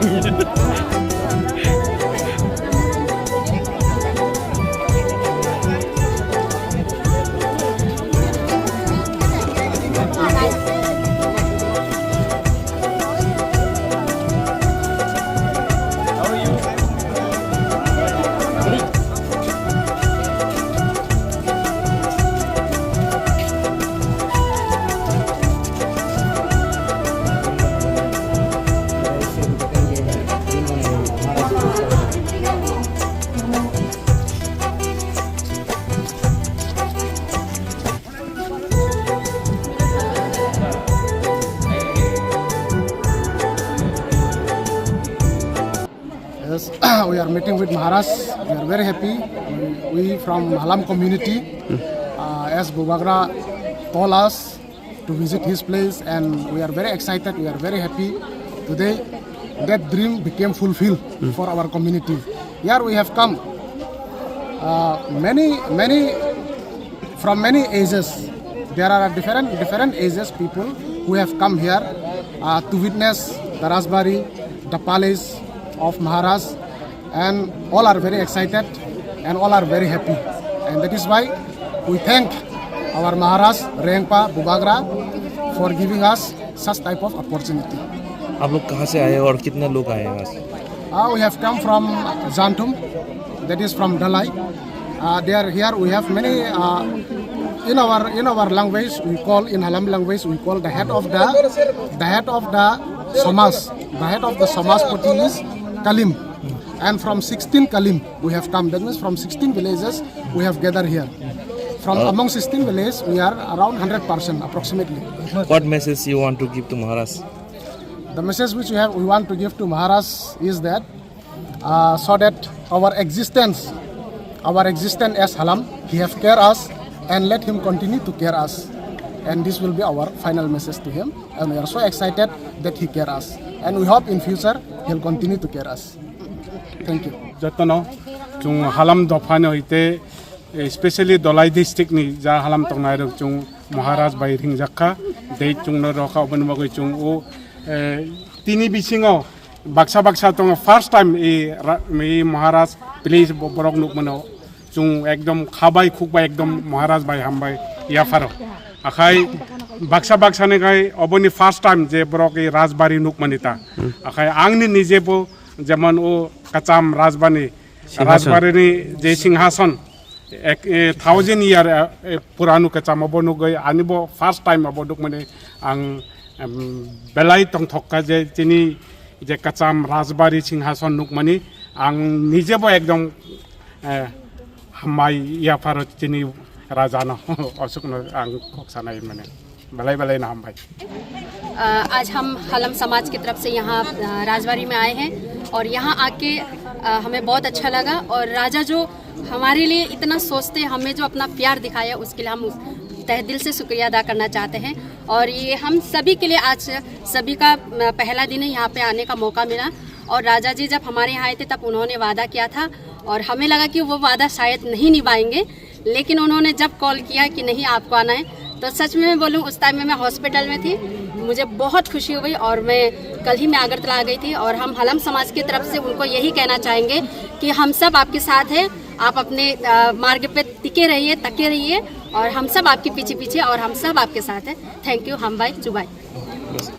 Yes, we are meeting with Maharaj. We are very happy. We from Halam community, as Bubagra told us to visit his place, and we are very excited. We are very happy today. That dream became fulfilled for our community. Here we have come many from many ages. There are different ages people who have come here to witness the Rajbari, the palace of Maharaj, and all are very excited and all are very happy, and that is why we thank our Maharaj Rengpa Bubagra for giving us such type of opportunity. आप लोग कहाँ से आए और कितने लोग आए हैं वहाँ? We have come from Jantum, that is from Dalai. Here we have many in our language we call, in Halam language we call the head of the Samas. The head of the Samas party is Kalim, and from 16 Kalim we have come. That means from 16 villages we have gathered here. From among 16 villages we are around 100% approximately. What message you want to give to Maharaj? The message which we want to give to Maharaj is that so that our existence as Halam, he have care us, and let him continue to care us. And this will be our final message to him. And we are so excited that he care us. And we hope in future he'll continue to care us. Thank you. Jatono, chung Halam dofano ite, especially Dolai district ni ja Halam tongairo chung Maharaj by Ringjaka, date chung no roka open mogo chung o tini bisingo baksa tong first time me Maharaj please borok nuk mano chung ekdom khabai khukbai ekdom Maharaj by hambai ya faro akai baksa ne kai oboni first time je borok e Rajbari nuk manita akai angni nije bo যেমন ও কাচাম রাজবাড়ি ni je singhasan 1000 year puranu kacam obonu goi anibo first time oboduk mane ang belai tong thokka je tini je kacam Rajbari singhasan nuk mani ang nije bo ekdom hamai ya faro tini rajano asukno ang koksanai mane belai नाम भाई। आज हम हलम समाज की तरफ से यहाँ राजबाड़ी में आए हैं और यहाँ आके हमें बहुत अच्छा लगा, और राजा जो हमारे लिए इतना सोचते, हमें जो अपना प्यार दिखाया उसके लिए हम तहे दिल से शुक्रिया अदा करना चाहते हैं। और ये हम सभी के लिए आज सभी का पहला दिन है यहाँ पे आने का मौका मिला, और राजा जी जब हमारे यहाँ आए थे तब उन्होंने वादा किया था और हमें लगा कि वो वादा शायद नहीं निभाएंगे, लेकिन उन्होंने जब कॉल किया कि नहीं आपको आना है, तो सच में मैं बोलूँ उस टाइम में मैं हॉस्पिटल में थी, मुझे बहुत खुशी हुई और मैं कल ही मैं अगरतला आ गई थी। और हम हलम समाज की तरफ से उनको यही कहना चाहेंगे कि हम सब आपके साथ हैं, आप अपने मार्ग पे टिके रहिए, तके रहिए, और हम सब आपके पीछे और हम सब आपके साथ हैं। थैंक यू हम भाई जुबाई।